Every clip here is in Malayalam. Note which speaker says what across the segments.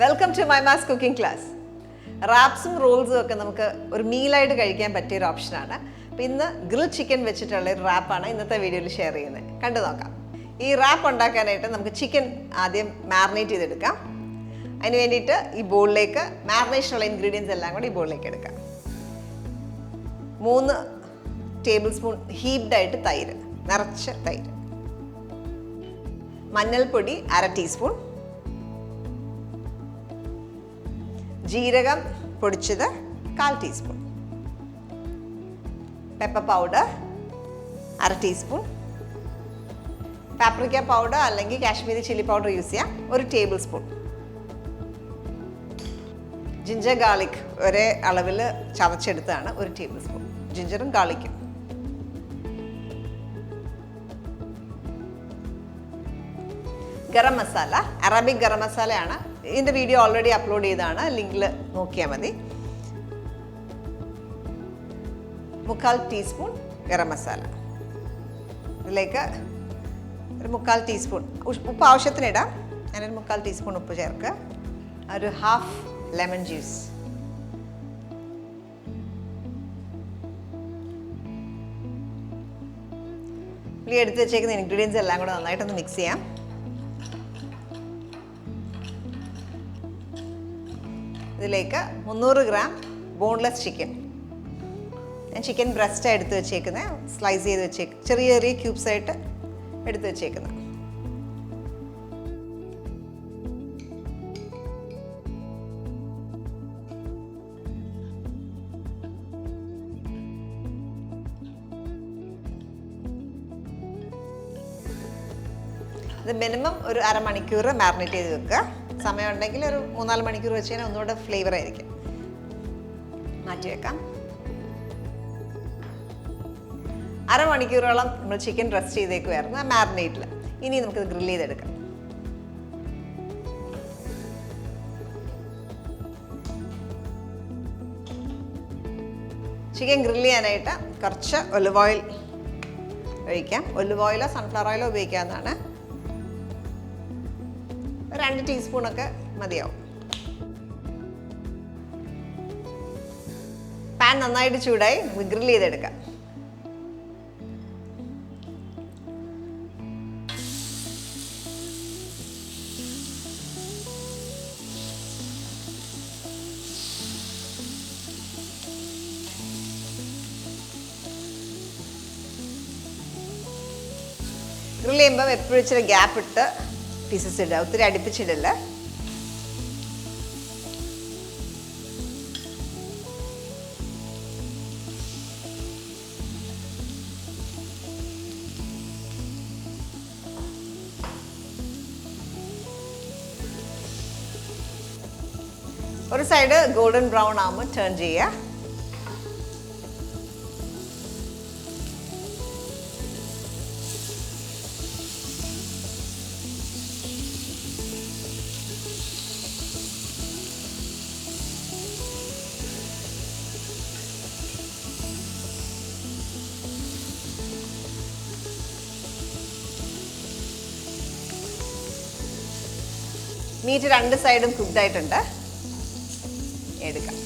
Speaker 1: Welcome to Mymas cooking class. റാപ്സും റോൾസും ഒക്കെ നമുക്ക് ഒരു മീലായിട്ട് കഴിക്കാൻ പറ്റിയൊരു ഓപ്ഷനാണ്. അപ്പോൾ ഇന്ന് ഗ്രിൽ ചിക്കൻ വെച്ചിട്ടുള്ള ഒരു റാപ്പാണ് ഇന്നത്തെ വീഡിയോയിൽ ഷെയർ ചെയ്യുന്നത്. കണ്ടു നോക്കാം. ഈ റാപ്പ് ഉണ്ടാക്കാനായിട്ട് നമുക്ക് ചിക്കൻ ആദ്യം മാറിനേറ്റ് ചെയ്തെടുക്കാം. അതിന് വേണ്ടിയിട്ട് ഈ ബോളിലേക്ക് മാറിനേഷനുള്ള ഇൻഗ്രീഡിയൻസ് എല്ലാം കൂടി ഈ ബോളിലേക്ക് എടുക്കാം. 3 ടേബിൾ സ്പൂൺ ഹീപ്ഡായിട്ട് തൈര്, നിറച്ച തൈര്. മഞ്ഞൾപ്പൊടി 1/2 ടീസ്പൂൺ. ജീരകം പൊടിച്ചത് 1/4 teaspoon. Pepper powder 1/2 teaspoon. Paprika powder അല്ലെങ്കിൽ കാശ്മീരി ചില്ലി പൗഡർ യൂസ് ചെയ്യാം, 1 ടേബിൾ സ്പൂൺ. ജിഞ്ചർ ഗാർലിക് ഒരേ അളവിൽ ചതച്ചെടുത്താണ് 1 ടേബിൾ സ്പൂൺ. ജിഞ്ചറും ഗാർലിക്കും. ഗരം മസാല, അറബിക് ഗരം മസാലയാണ്. ഇതിൻ്റെ വീഡിയോ ഓൾറെഡി അപ്ലോഡ് ചെയ്താണ്, ലിങ്കിൽ നോക്കിയാൽ മതി. 1/4 ടീസ്പൂൺ ഗരം മസാല. ഇതിലേക്ക് ഒരു 1/4 ടീസ്പൂൺ ഉപ്പ് ആവശ്യത്തിനിടാം. ഞാനൊരു 1/4 ടീസ്പൂൺ ഉപ്പ് ചേർക്കുക. ഒരു 1/2 ലെമൺ ജ്യൂസ്. ഈ എടുത്ത് വെച്ചേക്കുന്ന ഇൻഗ്രീഡിയൻസ് എല്ലാം കൂടെ നന്നായിട്ടൊന്ന് മിക്സ് ചെയ്യാം. ഇതിലേക്ക് 300 ഗ്രാം ബോൺലെസ് ചിക്കൻ. ഞാൻ ചിക്കൻ ബ്രസ്റ്റാണ് എടുത്ത് വെച്ചേക്കുന്നത്, സ്ലൈസ് ചെയ്ത് ചെറിയ ചെറിയ ക്യൂബ്സ് ആയിട്ട് എടുത്ത് വെച്ചേക്കുന്നത്. ഇത് മിനിമം ഒരു അരമണിക്കൂർ മാറിനേറ്റ് ചെയ്ത് വെക്കുക. സമയം ഉണ്ടെങ്കിൽ ഒരു 3-4 മണിക്കൂർ വെച്ച് കഴിഞ്ഞാൽ ഒന്നുകൂടെ ഫ്ലേവർ ആയിരിക്കും. മാറ്റി വെക്കാം. അരമണിക്കൂറോളം നമ്മൾ ചിക്കൻ റെസ്റ്റ് ചെയ്തേക്കുമായിരുന്നു ആ മാറിനേറ്റിൽ. ഇനി നമുക്കിത് ഗ്രില്ല് ചെയ്തെടുക്കാം. ചിക്കൻ ഗ്രില്ല് ചെയ്യാനായിട്ട് കുറച്ച് ഒലിവ് ഓയിൽ ഒഴിക്കാം. ഒലിവ് ഓയിലോ സൺഫ്ലവർ ഓയിലോ ഉപയോഗിക്കാവുന്നതാണ്. 2 ടീസ്പൂണൊക്കെ മതിയാവും. പാൻ നന്നായിട്ട് ചൂടായി, നമുക്ക് ഗ്രില്ല് ചെയ്തെടുക്കാം. ഗ്രില്ല് ചെയ്യുമ്പോൾ എപ്പോഴും ഇച്ചിരി ഗ്യാപ്പ് ഇട്ട് പീസസ് ഇടുക, ഒത്തിരി അടുപ്പിച്ചിടില്ല. ഒരു സൈഡ് ഗോൾഡൻ ബ്രൗൺ ആകുമ്പോൾ ടേൺ ചെയ്യുക. മീറ്റ് 2 സൈഡും കുക്ക്ഡ് ആയിട്ടുണ്ട്. എടുക്കാം.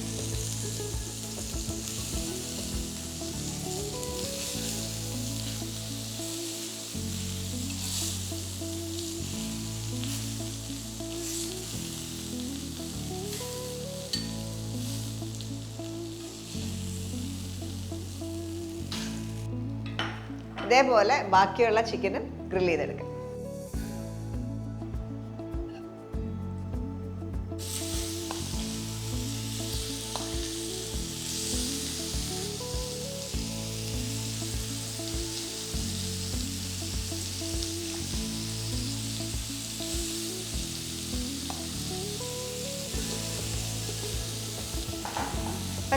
Speaker 1: ഇതേപോലെ ബാക്കിയുള്ള ചിക്കനും ഗ്രിൽ ചെയ്തെടുക്കാം.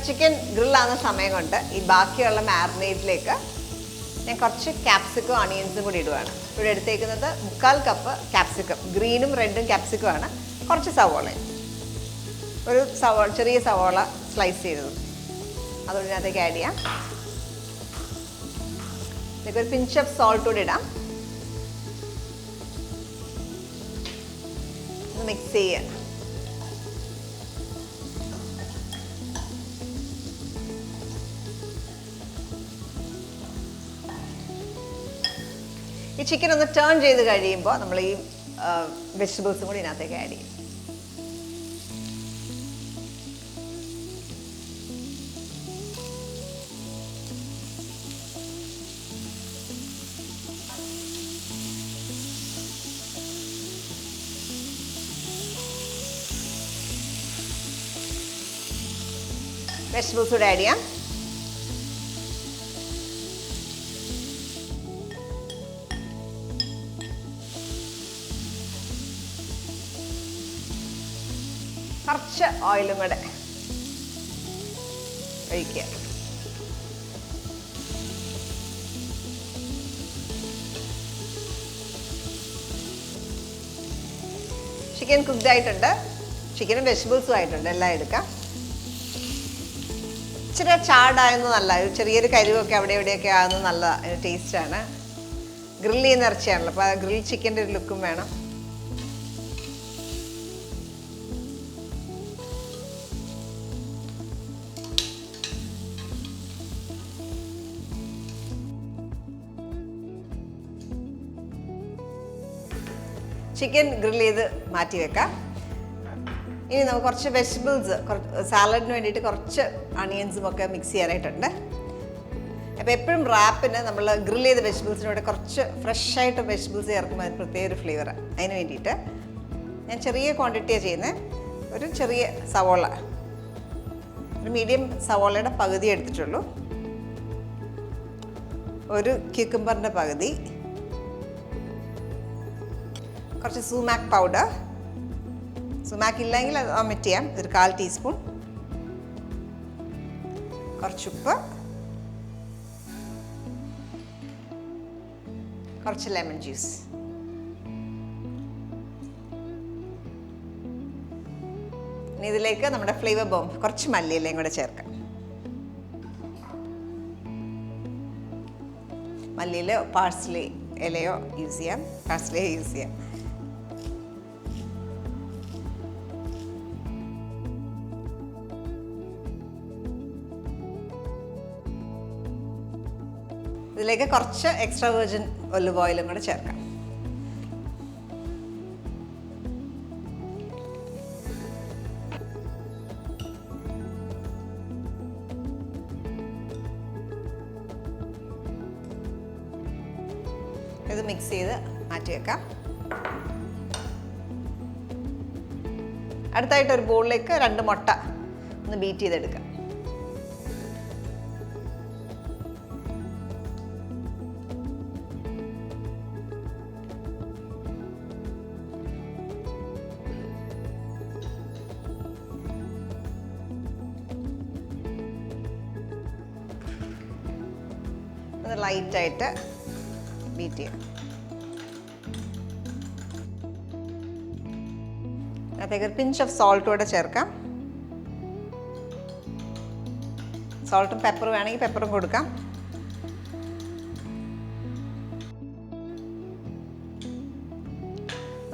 Speaker 1: ചിക്കൻ ഗ്രില്ലാകുന്ന സമയം കൊണ്ട് ഈ ബാക്കിയുള്ള മാരിനേറ്റിലേക്ക് ഞാൻ കുറച്ച് ക്യാപ്സിക്കും ഓണിയൻസും കൂടി ഇടുവാണ്. ഇവിടെ എടുത്തേക്കുന്നത് 1/4 കപ്പ് ക്യാപ്സിക്കം, ഗ്രീനും റെഡും ക്യാപ്സിക്കും ആണ്. കുറച്ച് സവോളയും, ഒരു ചെറിയ സവോള സ്ലൈസ് ചെയ്തത് അതുകൊണ്ട് ഇതിനകത്തേക്ക് ആഡ് ചെയ്യാം. ഇതിലേക്ക് ഒരു പിഞ്ച് ഓഫ് സോൾട്ട് കൂടി ഇടാം. മിക്സ് ചെയ്യുക. ഈ ചിക്കൻ ഒന്ന് ടേൺ ചെയ്ത് കഴിയുമ്പോൾ നമ്മൾ ഈ വെജിറ്റബിൾസും കൂടി ഇതിനകത്തേക്ക് ആഡ് ചെയ്യും. വെജിറ്റബിൾസ് കൂടെ ആഡ് ചെയ്യാം. കുറച്ച് ഓയിലും കൂടെ ഒഴിക്കുക. ചിക്കൻ കുക്ക്ഡ് ആയിട്ടുണ്ട്. ചിക്കനും വെജിറ്റബിൾസും ആയിട്ടുണ്ട്. എല്ലാം എടുക്കാം. ഇച്ചിരി ചാടായെന്ന് നല്ല ചെറിയൊരു കരിവൊക്കെ അവിടെ എവിടെയൊക്കെ ആകുന്നത് നല്ല ടേസ്റ്റാണ്. ഗ്രിൽ ചെയ്യുന്ന ഇറച്ചിയാണല്ലോ, അപ്പോൾ ആ ഗ്രിൽ ചിക്കൻ്റെ ഒരു ലുക്കും വേണം. ചിക്കൻ ഗ്രിൽ ചെയ്ത് മാറ്റി വെക്കാം. ഇനി നമുക്ക് കുറച്ച് വെജിറ്റബിൾസ്, സാലഡിന് വേണ്ടിയിട്ട് കുറച്ച് അണിയൻസും ഒക്കെ മിക്സ് ചെയ്യാനായിട്ടുണ്ട്. അപ്പോൾ എപ്പോഴും റാപ്പിന് നമ്മൾ ഗ്രിൽ ചെയ്ത വെജിറ്റബിൾസിനോട് കുറച്ച് ഫ്രഷായിട്ട് വെജിറ്റബിൾസ് ചേർക്കുമ്പോൾ അതിന് പ്രത്യേക ഒരു ഫ്ലേവറാണ്. അതിന് വേണ്ടിയിട്ട് ഞാൻ ചെറിയ ക്വാണ്ടിറ്റിയാണ് ചെയ്യുന്നത്. ഒരു ചെറിയ സവോള, ഒരു മീഡിയം സവോളയുടെ പകുതി എടുത്തിട്ടുള്ളൂ. ഒരു ക്യൂക്കമ്പറിൻ്റെ പകുതി, കുറച്ച് സുമാക് പൗഡർ, സുമാക്ക് ഇല്ലെങ്കിൽ അത് ഒമിറ്റ് ചെയ്യാം, ഒരു 1/4 ടീസ്പൂൺ, കുറച്ചുപ്പ്, കുറച്ച് ലെമൺ ജ്യൂസ്. ഇനി ഇതിലേക്ക് നമ്മുടെ ഫ്ലേവർ ബോംബ് കുറച്ച് മല്ലിയിലയും കൂടെ ചേർക്കാം. മല്ലിയിലയോ പാഴ്സ്ലി ഇലയോ യൂസ് ചെയ്യാം, പാഴ്സ്ലിയോ യൂസ് ചെയ്യാം. ഇതിലേക്ക് കുറച്ച് എക്സ്ട്രാ വെർജിൻ ഒലിവ് ഓയിലും കൂടെ ചേർക്കാം. ഇത് മിക്സ് ചെയ്ത് മാറ്റി വെക്കാം. അടുത്തായിട്ട് ഒരു ബോളിലേക്ക് 2 മുട്ട ഒന്ന് ബീറ്റ് ചെയ്തെടുക്കാം. ലൈറ്റായിട്ട് ബീറ്റ് ചെയ്യാം. അതിലേക്ക് ഒരു പിഞ്ച് ഓഫ് സോൾട്ട് കൂടെ ചേർക്കാം. സോൾട്ടും പെപ്പറും വേണമെങ്കിൽ പെപ്പറും കൊടുക്കാം.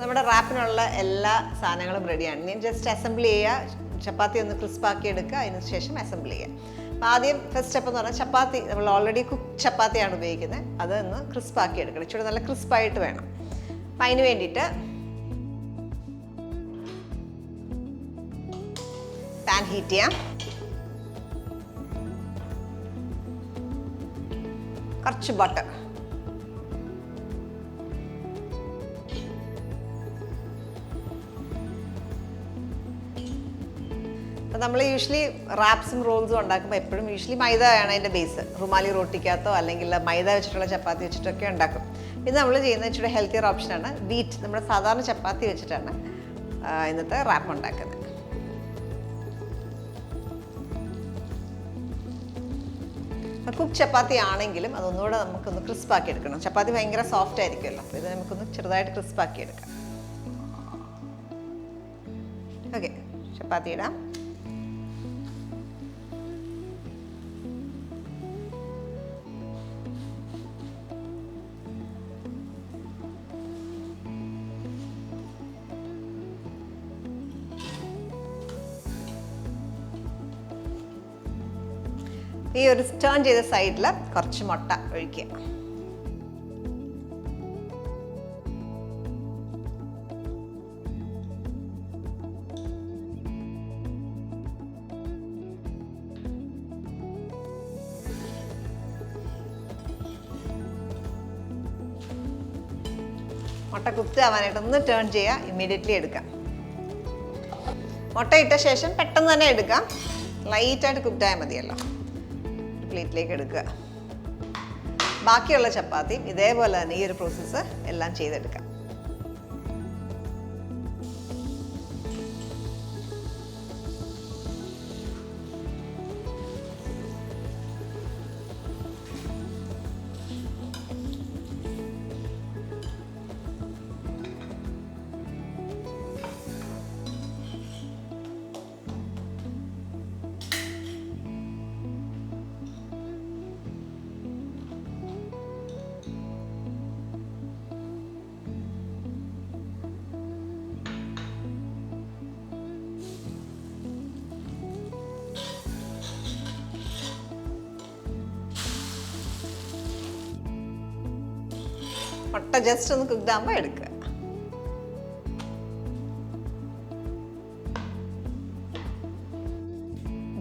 Speaker 1: നമ്മുടെ റാപ്പിനുള്ള എല്ലാ സാധനങ്ങളും റെഡിയാണ്. ഞാൻ ജസ്റ്റ് അസംബിൾ ചെയ്യുക, ചപ്പാത്തി ഒന്ന് ക്രിസ്പാക്കി എടുക്കുക, അതിന് ശേഷം അസംബിൾ ചെയ്യുക. അപ്പോൾ ആദ്യം ഫസ്റ്റ് സ്റ്റെപ്പ് എന്ന് പറഞ്ഞാൽ ചപ്പാത്തി, നമ്മൾ ഓൾറെഡി കുക്ക് ചപ്പാത്തിയാണ് ഉപയോഗിക്കുന്നത്, അത് ഒന്ന് ക്രിസ്പാക്കി എടുക്കണം. ഇച്ചിരി നല്ല ക്രിസ്പായിട്ട് വേണം. അപ്പം അതിന് വേണ്ടിയിട്ട് പാൻ ഹീറ്റ് ചെയ്യാം. കുറച്ച് ബട്ടർ, അപ്പോൾ നമ്മൾ യൂഷ്വലി റാപ്സും റോൾസും ഉണ്ടാക്കുമ്പോൾ എപ്പോഴും യൂഷ്വലി മൈദയാണ് അതിൻ്റെ ബേസ്. റുമാലി റോട്ടിക്കകത്തോ അല്ലെങ്കിൽ മൈദ വെച്ചിട്ടുള്ള ചപ്പാത്തി വെച്ചിട്ടൊക്കെ ഉണ്ടാക്കും. ഇത് നമ്മൾ ചെയ്യുന്നത് ഇച്ചിരി ഹെൽത്തിയർ ഓപ്ഷനാണ്. വീറ്റ്, നമ്മുടെ സാധാരണ ചപ്പാത്തി വെച്ചിട്ടാണ് ഇന്നത്തെ റാപ്പ് ഉണ്ടാക്കുന്നത്. കുക്ക് ചപ്പാത്തി ആണെങ്കിലും അതൊന്നുകൂടെ നമുക്കൊന്ന് ക്രിസ്പാക്കി എടുക്കണം. ചപ്പാത്തി ഭയങ്കര സോഫ്റ്റ് ആയിരിക്കുമല്ലോ, അപ്പോൾ ഇത് നമുക്കൊന്ന് ചെറുതായിട്ട് ക്രിസ്പാക്കി എടുക്കാം. ഓക്കെ, ചപ്പാത്തി ഇടാം. ഈ ഒരു ടേൺ ചെയ്ത സൈഡിൽ കുറച്ച് മുട്ട ഒഴിക്കുക. മുട്ട കുക്ക് ആവാനായിട്ട് ഒന്ന് ടേൺ ചെയ്യുക, ഇമ്മീഡിയറ്റ്ലി എടുക്കാം. മുട്ട ഇട്ട ശേഷം പെട്ടെന്ന് തന്നെ എടുക്കാം, ലൈറ്റായിട്ട് കുക്ക് ആയാൽ മതിയല്ലോ. പ്ലേറ്റിലേക്ക് എടുക്കുക. ബാക്കിയുള്ള ചപ്പാത്തിയും ഇതേപോലെ തന്നെ ഈ ഒരു പ്രോസസ്സ് എല്ലാം ചെയ്തെടുക്കാം. മുട്ട ജസ്റ്റ് ഒന്ന് കുക്ക്ഡ് ആകുമ്പോൾ എടുക്കുക.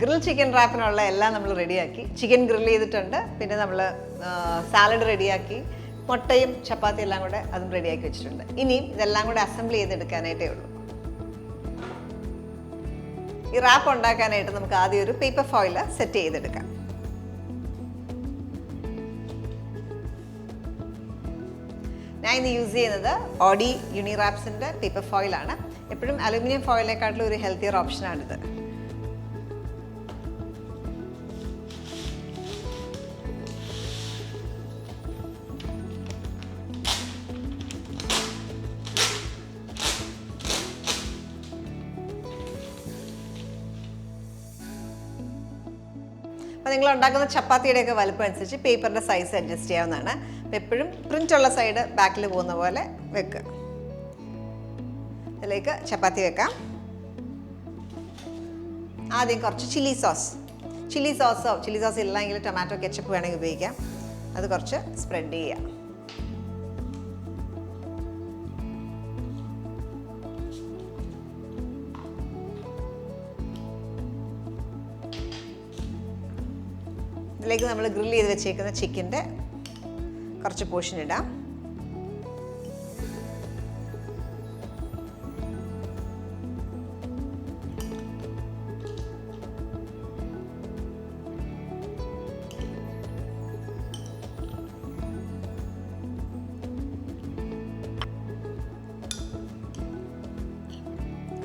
Speaker 1: ഗ്രിൽ ചിക്കൻ റാപ്പിനുള്ള എല്ലാം നമ്മൾ റെഡിയാക്കി. ചിക്കൻ ഗ്രിൽ ചെയ്തിട്ടുണ്ട്, പിന്നെ നമ്മൾ സാലഡ് റെഡിയാക്കി, മുട്ടയും ചപ്പാത്തി എല്ലാം കൂടെ അതും റെഡിയാക്കി വെച്ചിട്ടുണ്ട്. ഇനിയും ഇതെല്ലാം കൂടെ അസംബിൾ ചെയ്തെടുക്കാനായിട്ടേ ഉള്ളൂ. ഈ റാപ്പ് ഉണ്ടാക്കാനായിട്ട് നമുക്ക് ആദ്യം ഒരു പേപ്പർ ഫോയിൽ സെറ്റ് ചെയ്തെടുക്കാം. ഞാൻ ഇന്ന് യൂസ് ചെയ്യുന്നത് ഓഡി യൂണിറാപ്സിൻ്റെ പേപ്പർ ഫോയിലാണ്. എപ്പോഴും അലുമിനിയം ഫോയിലിനെക്കാട്ടിലും ഒരു ഹെൽത്തിയർ ഓപ്ഷനാണിത്. അപ്പോൾ നിങ്ങൾ ഉണ്ടാക്കുന്ന ചപ്പാത്തിയുടെയൊക്കെ വലുപ്പം അനുസരിച്ച് പേപ്പറിൻ്റെ സൈസ് അഡ്ജസ്റ്റ് ചെയ്യാവുന്നതാണ്. അപ്പോൾ എപ്പോഴും പ്രിൻ്റുള്ള സൈഡ് ബാക്കിൽ പോകുന്ന പോലെ വെക്കുക. അതിലേക്ക് ചപ്പാത്തി വെക്കാം. ആദ്യം കുറച്ച് ചില്ലി സോസ് ഇല്ലെങ്കിൽ ടൊമാറ്റോ കെച്ചപ്പ് വേണമെങ്കിൽ ഉപയോഗിക്കാം. അത് കുറച്ച് സ്പ്രെഡ് ചെയ്യാം. ഇതിലേക്ക് നമ്മൾ ഗ്രിൽ ചെയ്ത് വെച്ചേക്കുന്ന ചിക്കൻ്റെ കുറച്ച് പോർഷൻ ഇടാം.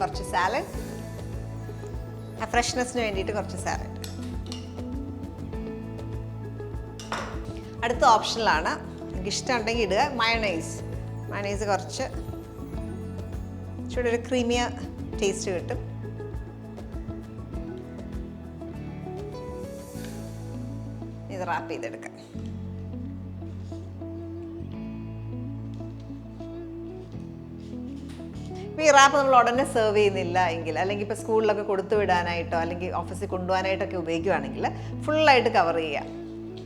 Speaker 1: കുറച്ച് സാലഡ്, ആ ഫ്രഷ്നെസ്സിന് വേണ്ടിയിട്ട് കുറച്ച് സാലഡ്. അടുത്ത ഓപ്ഷനിലാണ്, എനിക്ക് ഇഷ്ടമുണ്ടെങ്കിൽ ഇടുക. മയണൈസ് കുറച്ച് ചൂടെ ഒരു ക്രീമിയ ടേസ്റ്റ് കിട്ടും. ഇത് റാപ്പ് ചെയ്തെടുക്കാം. ഇപ്പോൾ ഈ റാപ്പ് നമ്മൾ ഉടനെ സെർവ് ചെയ്യുന്നില്ല എങ്കിൽ, അല്ലെങ്കിൽ ഇപ്പോൾ സ്കൂളിലൊക്കെ കൊടുത്തു വിടാനായിട്ടോ അല്ലെങ്കിൽ ഓഫീസിൽ കൊണ്ടുപോകാനായിട്ടൊക്കെ ഉപയോഗിക്കുകയാണെങ്കിൽ ഫുള്ളായിട്ട് കവർ ചെയ്യുക.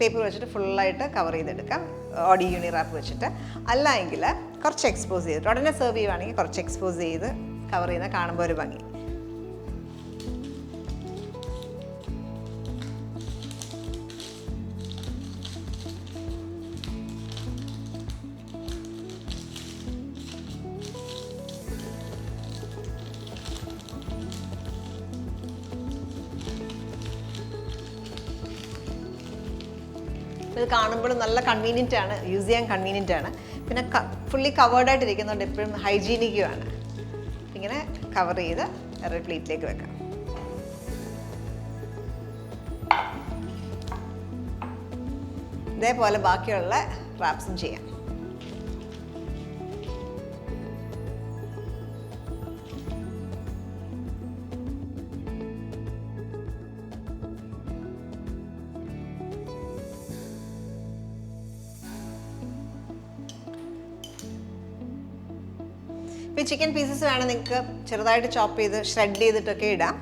Speaker 1: പേപ്പർ വെച്ചിട്ട് ഫുള്ളായിട്ട് കവർ ചെയ്തെടുക്കാം, ഓഡി യൂണി റാപ്പ് വെച്ചിട്ട്. അല്ല എങ്കിൽ കുറച്ച് എക്സ്പോസ് ചെയ്തിട്ട് ഉടനെ സെർവ് ചെയ്യുവാണെങ്കിൽ കുറച്ച് എക്സ്പോസ് ചെയ്ത് കവർ ചെയ്യുന്ന കാണുമ്പോൾ ഒരു ഭംഗി. ഇത് കാണുമ്പോഴും നല്ല കൺവീനിയൻ്റ് ആണ്, യൂസ് ചെയ്യാൻ കൺവീനിയൻ്റ് ആണ്. പിന്നെ ഫുള്ളി കവേർഡായിട്ട് ഇരിക്കുന്നതുകൊണ്ട് എപ്പോഴും ഹൈജീനിക്കുമാണ്. ഇങ്ങനെ കവർ ചെയ്ത് വേറെ പ്ലേറ്റിലേക്ക് വെക്കാം. ഇതേപോലെ ബാക്കിയുള്ള റാപ്സും ചെയ്യാം. ഇപ്പോൾ ചിക്കൻ പീസസ് വേണം നിങ്ങൾക്ക് ചെറുതായിട്ട് ചോപ്പ് ചെയ്ത് ഷ്രെഡ് ചെയ്തിട്ടൊക്കെ ഇടാം.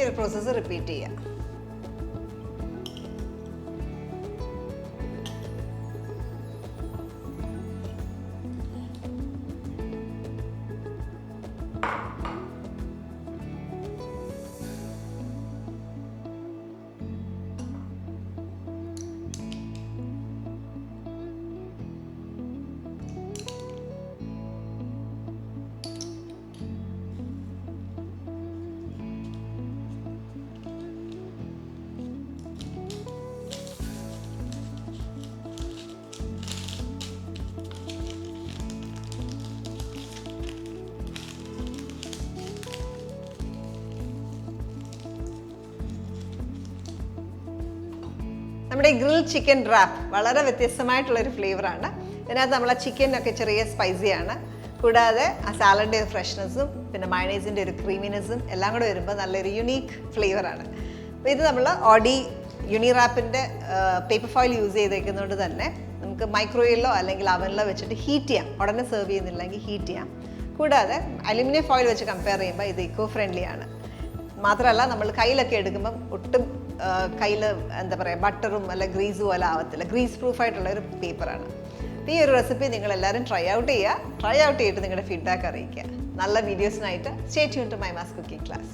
Speaker 1: ഈ ഒരു പ്രോസസ്സ് റിപ്പീറ്റ് ചെയ്യാം. നമ്മുടെ ഈ ഗ്രിൽ ചിക്കൻ റാപ്പ് വളരെ വ്യത്യസ്തമായിട്ടുള്ളൊരു ഫ്ലേവറാണ്. ഇതിനകത്ത് നമ്മൾ ആ ചിക്കനൊക്കെ ചെറിയ സ്പൈസിയാണ്, കൂടാതെ ആ സാലഡിൻ്റെ ഫ്രഷ്നെസ്സും പിന്നെ മയണൈസിൻ്റെ ഒരു ക്രീമിനെസ്സും എല്ലാം കൂടെ വരുമ്പോൾ നല്ലൊരു യുണീക്ക് ഫ്ലേവറാണ്. അപ്പോൾ ഇത് നമ്മൾ ഓഡി യൂണിറാപ്പിൻ്റെ പേപ്പർ ഫോയിൽ യൂസ് ചെയ്തേക്കുന്നതുകൊണ്ട് തന്നെ നമുക്ക് മൈക്രോവേവിലോ അല്ലെങ്കിൽ അവനിലോ വെച്ചിട്ട് ഹീറ്റ് ചെയ്യാം. ഉടനെ സെർവ് ചെയ്യുന്നില്ലെങ്കിൽ ഹീറ്റ് ചെയ്യാം. കൂടാതെ അലുമിനിയം ഫോയിൽ വെച്ച് കമ്പയർ ചെയ്യുമ്പോൾ ഇത് ഇക്കോ ഫ്രണ്ട്ലി ആണ്. മാത്രമല്ല നമ്മൾ കയ്യിലൊക്കെ എടുക്കുമ്പം ഒട്ടും കയ്യിൽ എന്താ പറയുക ബട്ടറും അല്ല ഗ്രീസും പോലെ ആവത്തില്ല. ഗ്രീസ് പ്രൂഫായിട്ടുള്ള ഒരു പേപ്പറാണ്. ഈ ഒരു റെസിപ്പി നിങ്ങളെല്ലാവരും ട്രൈ ഔട്ട് ചെയ്തിട്ട് നിങ്ങളുടെ ഫീഡ്ബാക്ക് അറിയിക്കുക. നല്ല വീഡിയോസിനായിട്ട് stay tune to Mymas cooking class.